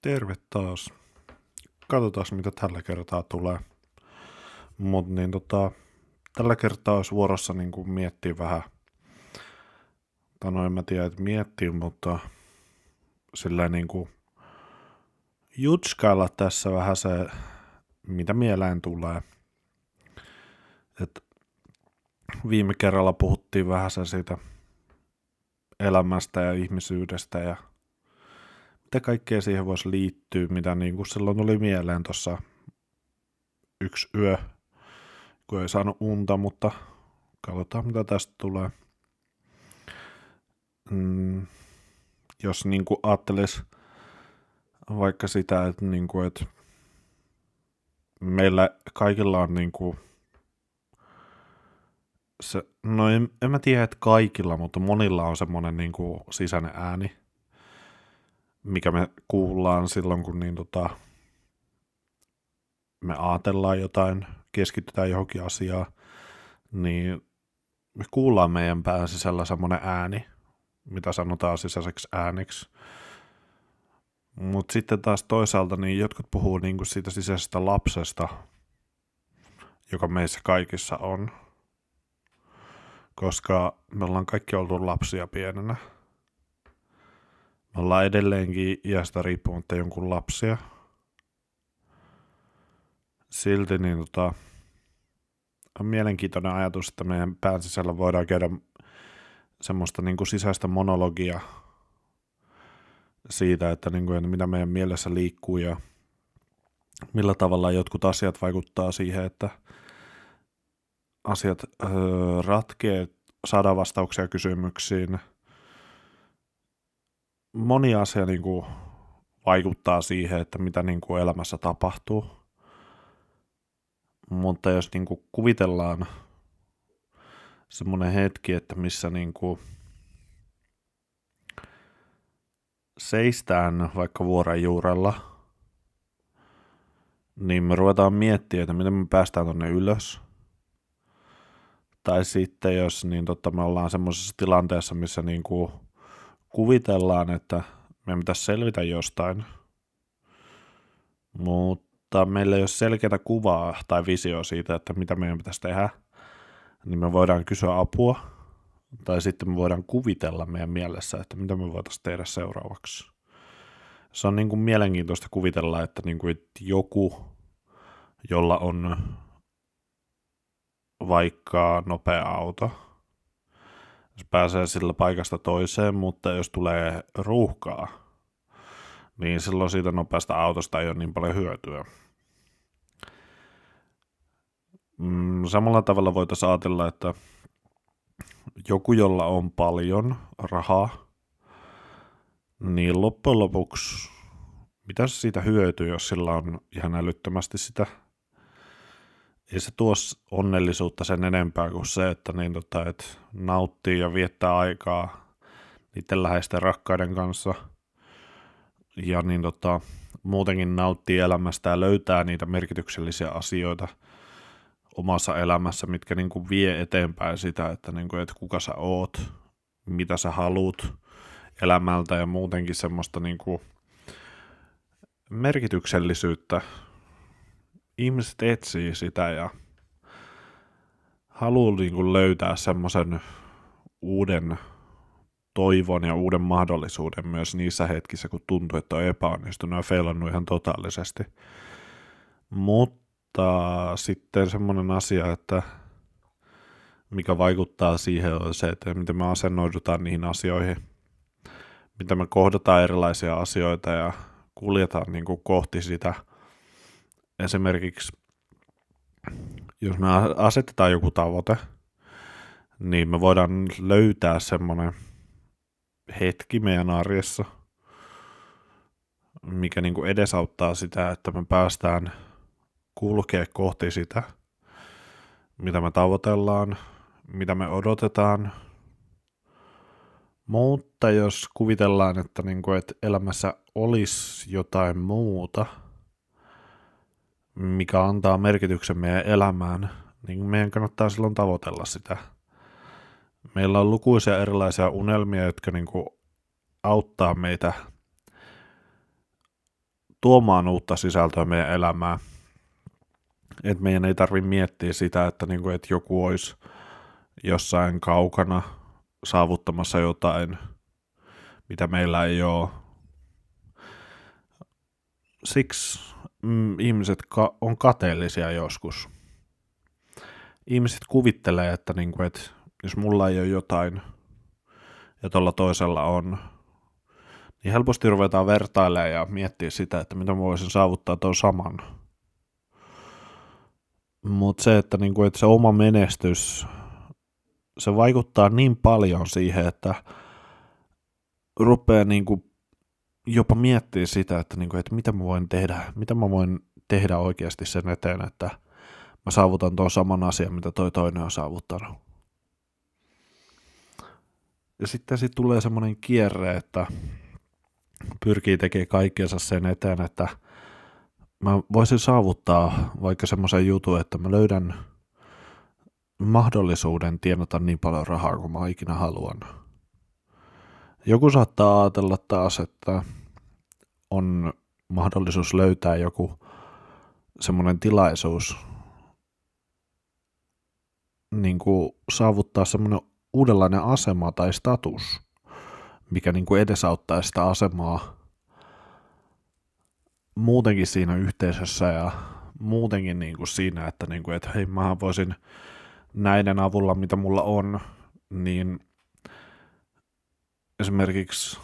Terve taas. Katsotaan mitä tällä kertaa tulee. Mut tällä kertaa olisi vuorossa miettiä vähän. Tai no en mä tiedä, että miettiä, mutta sillä jutskailla tässä vähän se, mitä mieleen tulee. Et viime kerralla puhuttiin vähän siitä elämästä ja ihmisyydestä ja mitä kaikkea siihen voisi liittyä, mitä silloin tuli mieleen tuossa yksi yö, kun ei saanut unta, mutta katsotaan mitä tästä tulee. Jos ajattelisi vaikka sitä, että että meillä kaikilla on se, no en mä tiedä, että kaikilla, mutta monilla on semmoinen sisäinen ääni, mikä me kuullaan silloin, kun me ajatellaan jotain, keskitytään johonkin asiaan, niin me kuullaan meidän pään sisällä semmoinen ääni, mitä sanotaan sisäiseksi ääneksi. Mutta sitten taas toisaalta niin jotkut puhuu siitä sisäisestä lapsesta, joka meissä kaikissa on. Koska me ollaan kaikki oltu lapsia pienenä. Me ollaan edelleenkin iästä riippumatta jonkun lapsia. Silti on mielenkiintoinen ajatus, että meidän pään sisällä voidaan käydä semmoista sisäistä monologia siitä, että mitä meidän mielessä liikkuu ja millä tavalla jotkut asiat vaikuttaa siihen, että asiat ratkee, saadaan vastauksia kysymyksiin. Moni asia vaikuttaa siihen, että mitä elämässä tapahtuu. Mutta jos kuvitellaan semmoinen hetki, että missä seistään vaikka vuoren juurella, niin me ruvetaan miettimään, että miten me päästään tonne ylös. Tai sitten jos me ollaan semmoisessa tilanteessa, missä kuvitellaan, että meidän pitäisi selvitä jostain, mutta meillä ei ole selkeää kuvaa tai visio siitä, että mitä meidän pitäisi tehdä, niin me voidaan kysyä apua, tai sitten me voidaan kuvitella meidän mielessä, että mitä me voitaisiin tehdä seuraavaksi. Se on mielenkiintoista kuvitella, että joku, jolla on vaikka nopea auto, se pääsee sillä paikasta toiseen, mutta jos tulee ruuhkaa, niin silloin siitä nopeasta autosta ei ole niin paljon hyötyä. Samalla tavalla voitaisiin ajatella, että joku, jolla on paljon rahaa, niin loppujen lopuksi mitä siitä hyötyy, jos sillä on ihan älyttömästi sitä. Ei se tuo onnellisuutta sen enempää kuin se, että, että nauttii ja viettää aikaa niiden läheisten rakkaiden kanssa ja muutenkin nauttii elämästä ja löytää niitä merkityksellisiä asioita omassa elämässä, mitkä vie eteenpäin sitä, että kuka sä oot, mitä sä haluut elämältä ja muutenkin semmoista merkityksellisyyttä. Ihmiset etsii sitä ja haluaa löytää semmoisen uuden toivon ja uuden mahdollisuuden myös niissä hetkissä, kun tuntuu, että on epäonnistunut ja feilannut ihan totaalisesti. Mutta sitten semmoinen asia, että mikä vaikuttaa siihen on se, että miten me asennoidutaan niihin asioihin, miten me kohdataan erilaisia asioita ja kuljetaan kohti sitä. Esimerkiksi jos me asetetaan joku tavoite, niin me voidaan löytää semmoinen hetki meidän arjessa, mikä edesauttaa sitä, että me päästään kulkea kohti sitä, mitä me tavoitellaan, mitä me odotetaan. Mutta jos kuvitellaan, että elämässä olisi jotain muuta, mikä antaa merkityksen meidän elämään, niin meidän kannattaa silloin tavoitella sitä. Meillä on lukuisia erilaisia unelmia, jotka auttaa meitä tuomaan uutta sisältöä meidän elämään. Että meidän ei tarvitse miettiä sitä, että, niin kuin, että joku olisi jossain kaukana saavuttamassa jotain, mitä meillä ei ole. Siksi ihmiset on kateellisia joskus. Ihmiset kuvittelee, että, niin kuin, että jos mulla ei ole jotain ja tuolla toisella on, niin helposti ruvetaan vertailemaan ja miettiä sitä, että mitä mä voisin saavuttaa tuon saman. Mutta se, että, niin kuin, että se oma menestys, se vaikuttaa niin paljon siihen, että rupeaa niin kuin jopa miettiä sitä, että, niin kuin, että mitä mä voin tehdä oikeasti sen eteen, että mä saavutan tuon saman asian, mitä toi toinen on saavuttanut. Ja sitten tulee semmoinen kierre, että pyrkii tekemään kaikkensa sen eteen, että mä voisin saavuttaa vaikka semmoisen jutun, että mä löydän mahdollisuuden tienata niin paljon rahaa kuin mä ikinä haluan. Joku saattaa ajatella taas, että on mahdollisuus löytää joku semmoinen tilaisuus, niin kuin saavuttaa semmoinen uudenlainen asema tai status, mikä niin kuin edesauttaa sitä asemaa muutenkin siinä yhteisössä ja muutenkin niin kuin siinä, että, niin kuin, että hei, mä voisin näiden avulla, mitä mulla on, niin esimerkiksi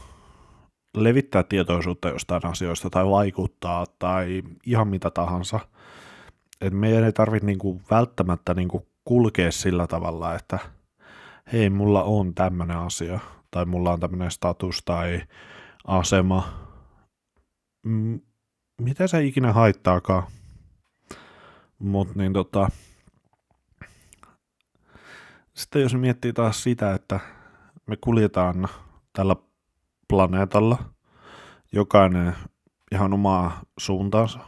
levittää tietoisuutta jostain asioista tai vaikuttaa tai ihan mitä tahansa. Et meidän ei tarvitse niinku välttämättä niinku kulkea sillä tavalla, että hei, mulla on tämmöinen asia tai mulla on tämmöinen status tai asema. Mitä se ikinä haittaakaan? Mut niin sitten jos miettii taas sitä, että me kuljetaan tällä planeetalla jokainen ihan omaa suuntaansa,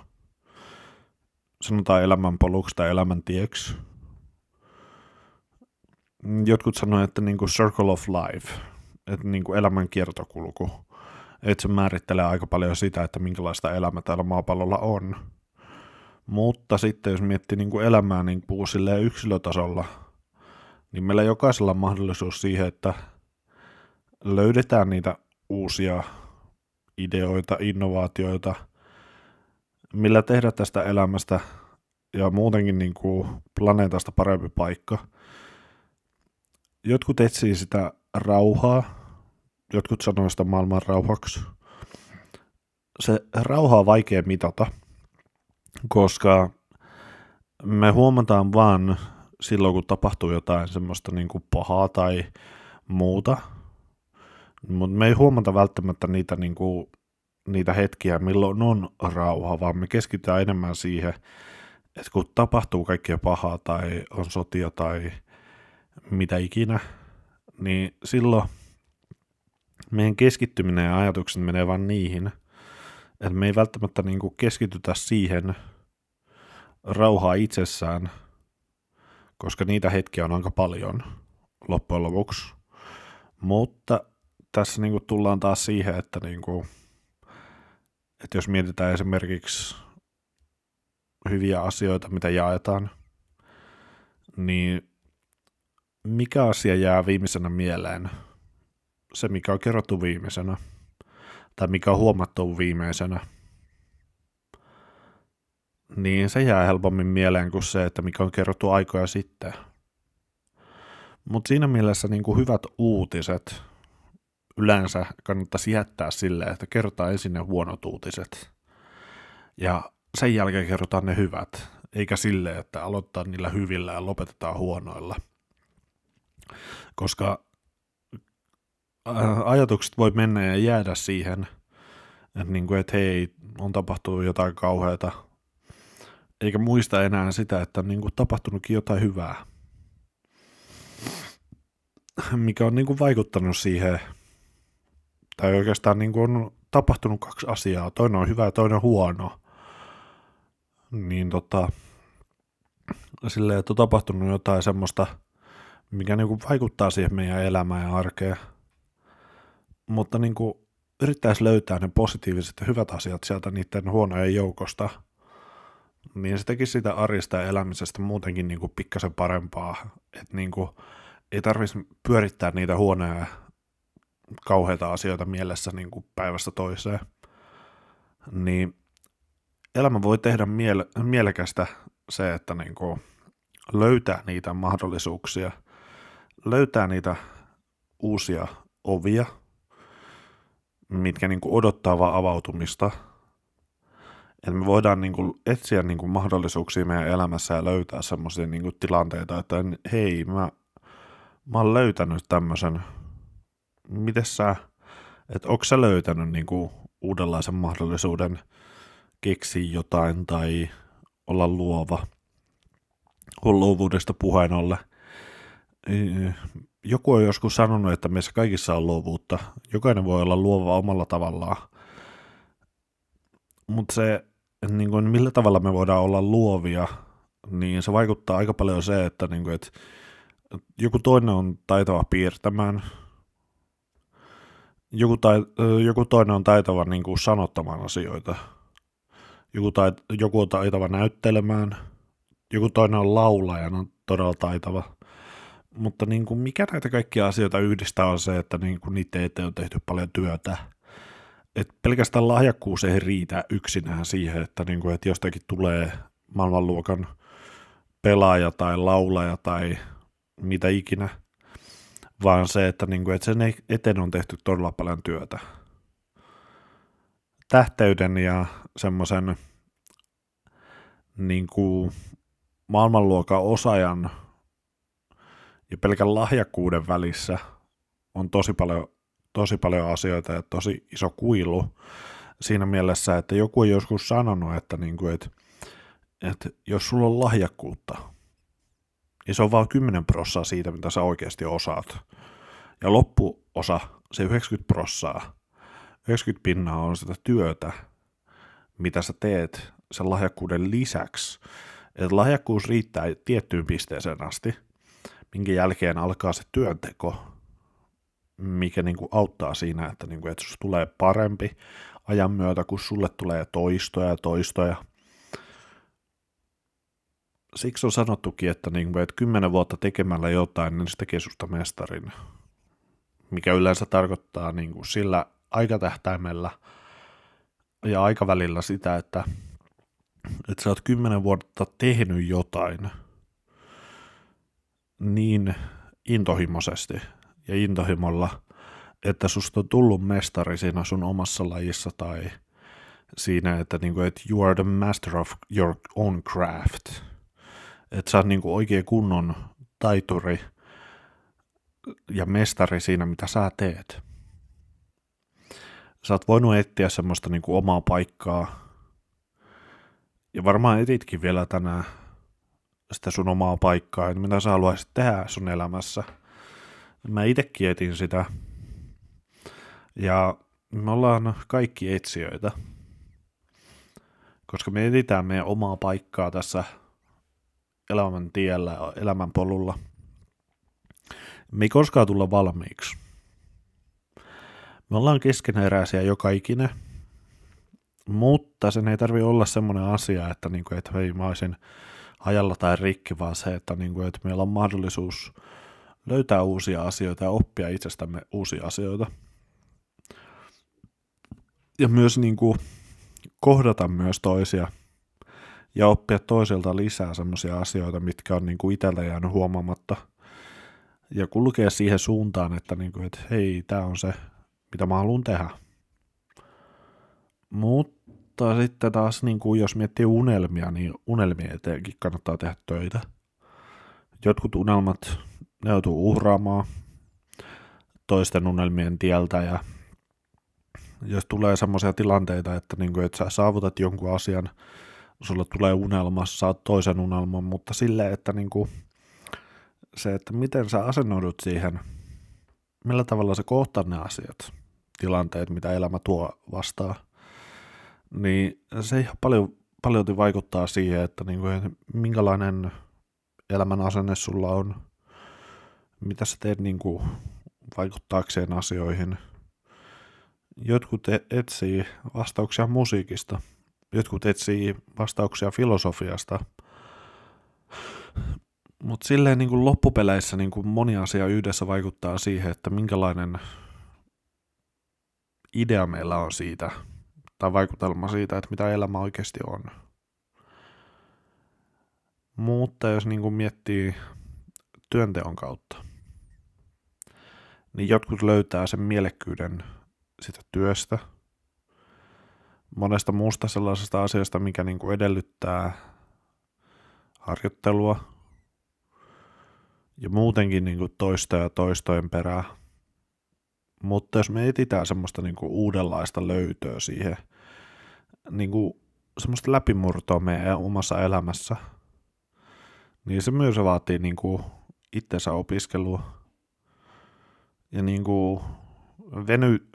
sanotaan elämänpoluksi tai elämäntieksi. Jotkut sanoo, että niinku circle of life, että niinku elämän kiertokulku, että se määrittelee aika paljon sitä, että minkälaista elämä täällä maapallolla on. Mutta sitten jos miettii niinku elämää niin kuin silleen yksilötasolla, niin meillä jokaisella on mahdollisuus siihen, että löydetään niitä uusia ideoita, innovaatioita, millä tehdä tästä elämästä ja muutenkin niin kuin planeetasta parempi paikka. Jotkut etsii sitä rauhaa, jotkut sanoo sitä maailman rauhaksi. Se rauha on vaikea mitata, koska me huomataan vaan silloin, kun tapahtuu jotain semmoista niin kuin pahaa tai muuta, mutta me ei huomata välttämättä niitä hetkiä, milloin on rauha, vaan me keskitytään enemmän siihen, että kun tapahtuu kaikkea pahaa tai on sotia tai mitä ikinä, niin silloin meidän keskittyminen ja ajatukset menee vaan niihin, että me ei välttämättä niinku keskitytä siihen rauhaa itsessään, koska niitä hetkiä on aika paljon loppujen lopuksi. Mutta tässä niinku tullaan taas siihen, että että jos mietitään esimerkiksi hyviä asioita, mitä jaetaan, niin mikä asia jää viimeisenä mieleen? Se, mikä on kerrottu viimeisenä, tai mikä on huomattu viimeisenä, niin se jää helpommin mieleen kuin se, että mikä on kerrottu aikoja sitten. Mutta siinä mielessä niin kuin hyvät uutiset yleensä kannattaisi jättää silleen, että kerrotaan ensin ne huonot uutiset, ja sen jälkeen kerrotaan ne hyvät, eikä silleen, että aloittaa niillä hyvillä ja lopetetaan huonoilla. Koska ajatukset voi mennä ja jäädä siihen, että hei, on tapahtunut jotain kauheata, eikä muista enää sitä, että on tapahtunutkin jotain hyvää, mikä on vaikuttanut siihen, tai oikeastaan on tapahtunut kaksi asiaa, toinen on hyvä ja toinen on huono, niin silleen, että on tapahtunut jotain semmoista, mikä vaikuttaa siihen meidän elämään ja arkeen. Mutta yrittäisi löytää ne positiiviset ja hyvät asiat sieltä niiden huonojen joukosta, niin se tekisi sitä arjesta ja elämisestä muutenkin niin kuin pikkasen parempaa, että niin kuin ei tarvitsisi pyörittää niitä huonoja ja kauheita asioita mielessä niin kuin päivästä toiseen. Niin elämä voi tehdä mielekästä se, että niin kuin löytää niitä mahdollisuuksia, löytää niitä uusia ovia, mitkä niin kuin odottaa vaan avautumista. Että me voidaan niin kuin etsiä niin kuin mahdollisuuksia meidän elämässä ja löytää semmoisia niin kuin tilanteita, että hei, mä oon löytänyt tämmöisen. Mites sä, että onko sä löytänyt niin kuin uudenlaisen mahdollisuuden keksiä jotain tai olla luova, kun luovuudesta puheen ollen. Joku on joskus sanonut, että meissä kaikissa on luovuutta. Jokainen voi olla luova omalla tavallaan. Mutta se, niin kuin, millä tavalla me voidaan olla luovia, niin se vaikuttaa aika paljon se, että, niin kuin, että joku toinen on taitava piirtämään, joku toinen on taitava niin kuin sanottamaan asioita, joku on taitava näyttelemään, joku toinen on laulajana todella taitava. Mutta niin kuin mikä näitä kaikkia asioita yhdistää on se, että niin kuin niiden eteen on tehty paljon työtä. Et pelkästään lahjakkuus ei riitä yksinään siihen, että, niin kuin, että jostakin tulee maailmanluokan pelaaja tai laulaja tai mitä ikinä, vaan se, että, niin kuin, että sen eteen on tehty todella paljon työtä. Tähteyden ja semmoisen niin kuin maailmanluokan osaajan ja pelkän lahjakkuuden välissä on tosi paljon asioita ja tosi iso kuilu siinä mielessä, että joku on joskus sanonut, että, niin kuin, että jos sulla on lahjakkuutta, niin se on vain 10% siitä, mitä sä oikeasti osaat. Ja loppuosa, se 90%, 90% on sitä työtä, mitä sä teet sen lahjakkuuden lisäksi. Että lahjakkuus riittää tiettyyn pisteeseen asti, minkä jälkeen alkaa se työnteko, mikä niin kuin auttaa siinä, että, niin kuin, että susta tulee parempi ajan myötä, kun sulle tulee toistoja ja toistoja. Siksi on sanottukin, että, niin kuin, että 10 vuotta tekemällä jotain, niin se tekee susta mestarin, mikä yleensä tarkoittaa niin kuin sillä aikatähtäimellä ja aikavälillä sitä, että sä oot 10 vuotta tehnyt jotain niin intohimoisesti ja intohimolla, että susta on tullut mestari siinä sun omassa lajissa tai siinä, että, niinku, että you are the master of your own craft. Että sä oot niinku oikein kunnon taituri ja mestari siinä, mitä sä teet. Sä oot voinut etsiä semmoista niinku omaa paikkaa ja varmaan etitkin vielä tänään sitä sun omaa paikkaa, että mitä sä haluaisit tehdä sun elämässä. Mä itekin etin sitä. Ja me ollaan kaikki etsijöitä, koska me etsitään meidän omaa paikkaa tässä elämän tiellä, elämän polulla. Me ei koskaan tulla valmiiksi. Me ollaan keskeneräisiä joka ikinen, mutta sen ei tarvitse olla semmoinen asia, että, niinku, että hei, mä olisin hajalla tai rikki, vaan se, että, niinku, että meillä on mahdollisuus löytää uusia asioita ja oppia itsestämme uusia asioita. Ja myös niinku, kohdata myös toisia ja oppia toisilta lisää semmoisia asioita, mitkä on niinku itsellä jäänyt huomaamatta. Ja kulkea siihen suuntaan, että, niinku, että hei, tää on se, mitä mä haluan tehdä. Mutta sitten taas, niinku, jos miettii unelmia, niin unelmien eteenkin kannattaa tehdä töitä. Jotkut unelmat, ne joutuu uhraamaan toisten unelmien tieltä, ja jos tulee semmoisia tilanteita, että, niinku, että sä saavutat jonkun asian, sulla tulee unelma, saat toisen unelman, mutta silleen, että niinku, se, että miten sä asennoidut siihen, millä tavalla sä kohtaat ne asiat, tilanteet, mitä elämä tuo vastaan, niin se ihan paljon vaikuttaa siihen, että niinku, minkälainen elämän asenne sulla on, mitä sä teet niinku, vaikuttaakseen asioihin, Jotkut etsii vastauksia musiikista, jotkut etsii vastauksia filosofiasta, mutta silleen niin kuin loppupeleissä niin kuin moni asia yhdessä vaikuttaa siihen, että minkälainen idea meillä on siitä, tai vaikutelma siitä, että mitä elämä oikeasti on. Mutta jos niin kuin miettii työnteon kautta, niin jotkut löytää sen mielekkyyden sitä työstä, monesta muusta sellaisesta asiasta, mikä niin kuin edellyttää harjoittelua ja muutenkin niin kuin toista ja toistojen perää. Mutta jos me etsitään semmoista niin kuin uudenlaista löytöä siihen, niin kuin semmoista läpimurtoa meidän omassa elämässä, niin se myös vaatii niin kuin itsensä opiskelua ja niin kuin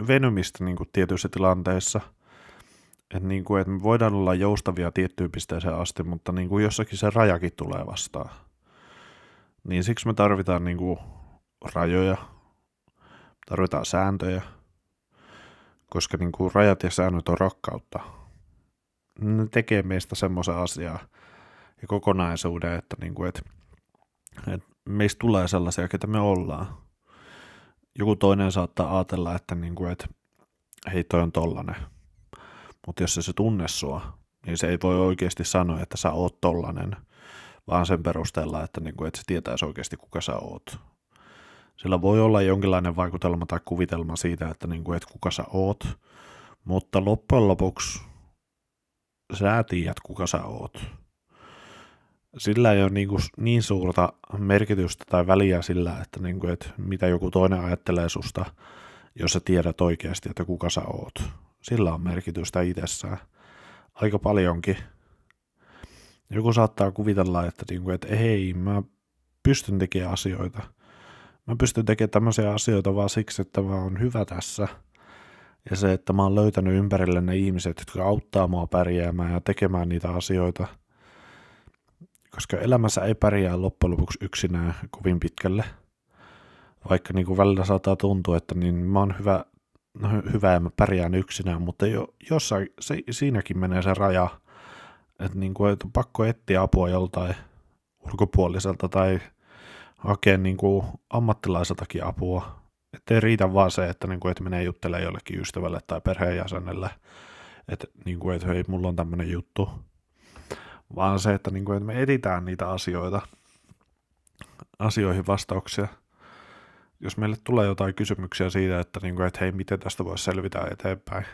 venymistä niin kuin tietyissä tilanteissa. Että niin kuin, että me voidaan olla joustavia tiettyyn pisteeseen asti, mutta niin kuin jossakin se rajakin tulee vastaan. Niin siksi me tarvitaan niin kuin rajoja, tarvitaan sääntöjä, koska niin kuin rajat ja säännöt on rakkautta. Ne tekee meistä semmoisen asiaa ja kokonaisuuden, että, niin kuin, että meistä tulee sellaisia, ketä me ollaan. Joku toinen saattaa ajatella, että, niin kuin, että hei, toi on tollanen. Mutta jos se tunne sua, niin se ei voi oikeasti sanoa, että sä oot tollanen, vaan sen perusteella, että, niin kuin, että se tietäisi oikeasti, kuka sä oot. Sillä voi olla jonkinlainen vaikutelma tai kuvitelma siitä, että, niin kuin, että kuka sä oot, mutta loppujen lopuksi sä tiedät, kuka sä oot. Sillä ei ole niin suurta merkitystä tai väliä sillä, että, niin kuin, että mitä joku toinen ajattelee susta, jos sä tiedät oikeasti, että kuka sä oot. Sillä on merkitystä itsessään. Aika paljonkin. Joku saattaa kuvitella, että, niin kuin, että hei, mä pystyn tekemään asioita. Mä pystyn tekemään tämmöisiä asioita vaan siksi, että mä oon hyvä tässä. Ja se, että mä oon löytänyt ympärille ne ihmiset, jotka auttaa mua pärjäämään ja tekemään niitä asioita. Koska elämässä ei pärjää loppujen lopuksi yksinään kovin pitkälle. Vaikka niin kuin välillä saattaa tuntua, että niin mä oon hyvä ja mä pärjään yksinään, mutta jossain siinäkin menee se raja, että, niin kuin, että on pakko etsiä apua joltain ulkopuoliselta tai hakea niin kuin ammattilaiseltakin apua. Että ei riitä vaan se, että, niin kuin, että menee juttelemaan jollekin ystävälle tai perheenjäsenelle, että, niin kuin, että hei, mulla on tämmöinen juttu. Vaan se, että, niin kuin, että me etsitään niitä asioihin vastauksia. Jos meille tulee jotain kysymyksiä siitä, että, niin kuin, että hei, miten tästä voisi selvitä eteenpäin,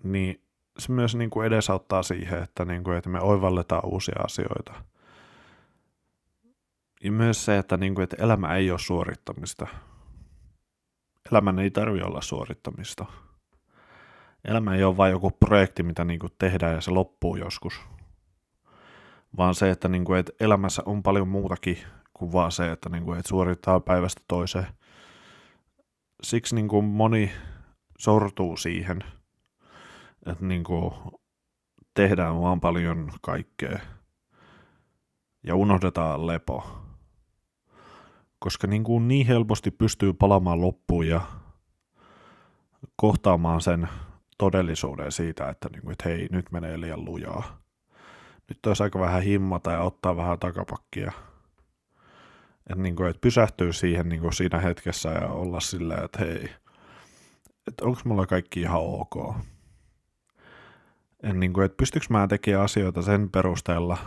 niin se myös niin kuin edesauttaa siihen, että, niin kuin, että me oivalletaan uusia asioita. Ja myös se, että, niin kuin, että elämä ei ole suorittamista. Elämän ei tarvitse olla suorittamista. Elämä ei ole vain joku projekti, mitä niin kuin tehdään ja se loppuu joskus. Vaan se, että, niin kuin, että elämässä on paljon muutakin kuin vaan se, että, niin kuin, että suorittaa päivästä toiseen. Siksi niin kuin moni sortuu siihen, että niin kuin tehdään vaan paljon kaikkea ja unohdetaan lepo. Koska niin helposti pystyy palaamaan loppuun ja kohtaamaan sen todellisuuden siitä, että, niin kuin, että hei, nyt menee liian lujaa. Nyt olisi aika vähän himmata ja ottaa vähän takapakkia. Että, niin kuin, että pysähtyy siihen niin kuin siinä hetkessä ja olla silleen, että hei, että onko mulla kaikki ihan ok. Niin kuin, että pystyykö mä tekemään asioita sen perusteella,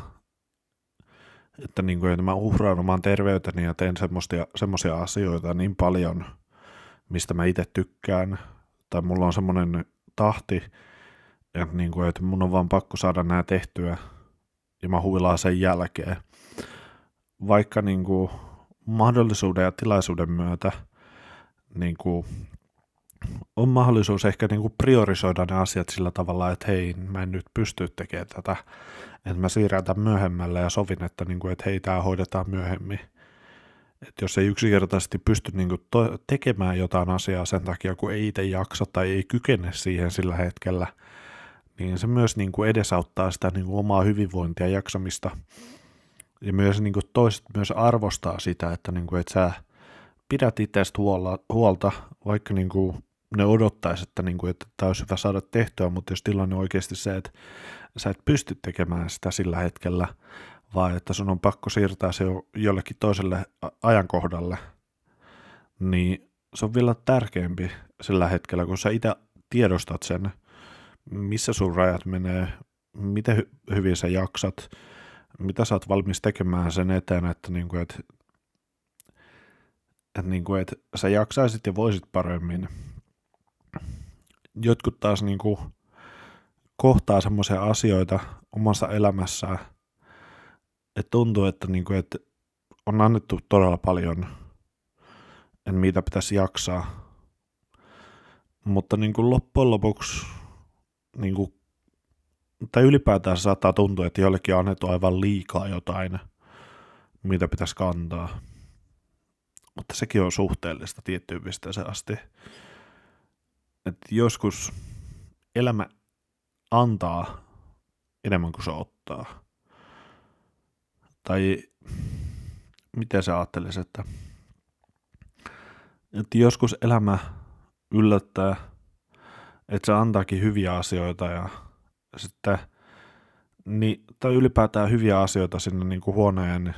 että, niin kuin, että mä uhraan oman terveyteni ja teen semmoisia asioita niin paljon, mistä mä itse tykkään, tai mulla on semmoinen tahti, että, niin kuin, että mun on vaan pakko saada nämä tehtyä, ja mä huilaan sen jälkeen. Vaikka niin kuin, mahdollisuuden ja tilaisuuden myötä niin kuin, on mahdollisuus ehkä niin kuin priorisoida ne asiat sillä tavalla, että hei, mä en nyt pysty tekemään tätä, että mä siirrän tämän myöhemmälle ja sovin, että, niin kuin, että hei, tää hoidetaan myöhemmin. Että jos ei yksinkertaisesti pysty niin kuin tekemään jotain asiaa sen takia, kun ei itse jaksa tai ei kykene siihen sillä hetkellä, niin se myös niin kuin edesauttaa sitä niin kuin omaa hyvinvointia ja jaksamista. Ja myös niin kuin toiset myös arvostaa sitä, että, niin kuin, että sä pidät itsestä huolta, vaikka niin kuin ne odottaisi, että, niin kuin, että tämä olisi hyvä saada tehtyä, mutta jos tilanne on oikeasti se, että sä et pysty tekemään sitä sillä hetkellä, vaan että sun on pakko siirtää se jollekin toiselle ajankohdalle, niin se on vielä tärkeämpi sillä hetkellä, kun sä itse tiedostat sen, missä sun rajat menee, miten hyvin sä jaksat, mitä sä oot valmis tekemään sen eteen, että, niin kuin, että sä jaksaisit ja voisit paremmin. Jotkut taas niin kuin, kohtaa semmoisia asioita omassa elämässään, että tuntuu, että, niin kuin, että on annettu todella paljon, en mitä pitäisi jaksaa. Mutta niin kuin loppujen lopuksi, niin kuin, tai ylipäätään saattaa tuntua, että jollekin on annettu aivan liikaa jotain, mitä pitäisi kantaa. Mutta sekin on suhteellista tiettyyn pisteeseen asti. Että joskus elämä antaa enemmän kuin se ottaa. Tai miten sä ajattelisit, että joskus elämä yllättää, että se antaakin hyviä asioita ja sitten tai ylipäätään hyviä asioita sinne niin kuin huoneen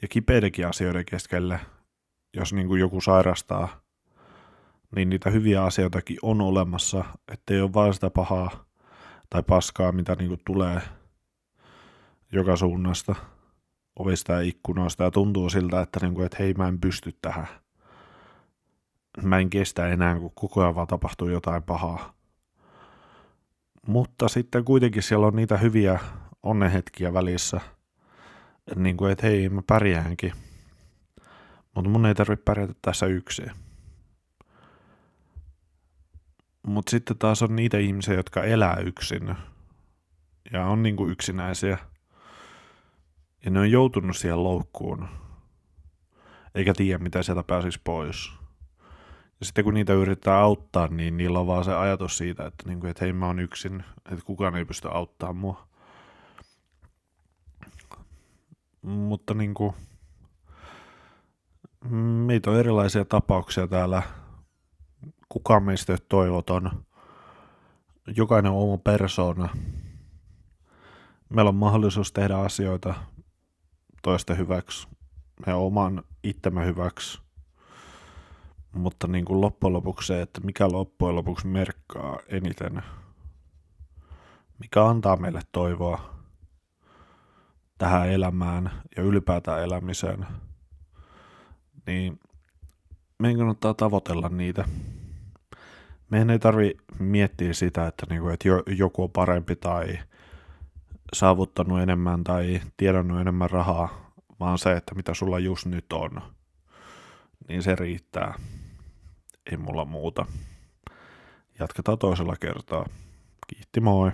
ja kipeidenkin asioiden keskelle, jos niin kuin joku sairastaa, niin niitä hyviä asioitakin on olemassa, ettei ole vain sitä pahaa tai paskaa, mitä niin kuin tulee joka suunnasta, ovista ja ikkunoista, ja tuntuu siltä, että, niin kuin, että hei, mä en pysty tähän. Mä en kestä enää, kun koko ajan vaan tapahtuu jotain pahaa. Mutta sitten kuitenkin siellä on niitä hyviä onnenhetkiä välissä, että, niin kuin, että hei, mä pärjäänkin, mutta mun ei tarvitse pärjätä tässä yksin. Mutta sitten taas on niitä ihmisiä, jotka elää yksin ja on niin kuin yksinäisiä. Ja ne on joutunut siihen loukkuun, eikä tiedä, mitä sieltä pääsisi pois. Ja sitten kun niitä yritetään auttaa, niin niillä on vaan se ajatus siitä, että, niin kuin, että hei, mä oon yksin, että kukaan ei pysty auttamaan mua. Mutta niin kuin, meitä on erilaisia tapauksia täällä. Kukaan meistä ei ole toivoton. Jokainen on oma persoona. Meillä on mahdollisuus tehdä asioita toisten hyväksi ja oman itsemme hyväksi. Mutta niin kuin loppujen lopuksi se, että mikä loppujen lopuksi merkkaa eniten, mikä antaa meille toivoa tähän elämään ja ylipäätään elämiseen, niin meidän kannattaa tavoitella niitä. Meidän ei tarvitse miettiä sitä, että joku on parempi tai saavuttanut enemmän tai tiedannut enemmän rahaa, vaan se, että mitä sulla just nyt on, niin se riittää. Ei mulla muuta. Jatketaan toisella kertaa. Kiitti, moi.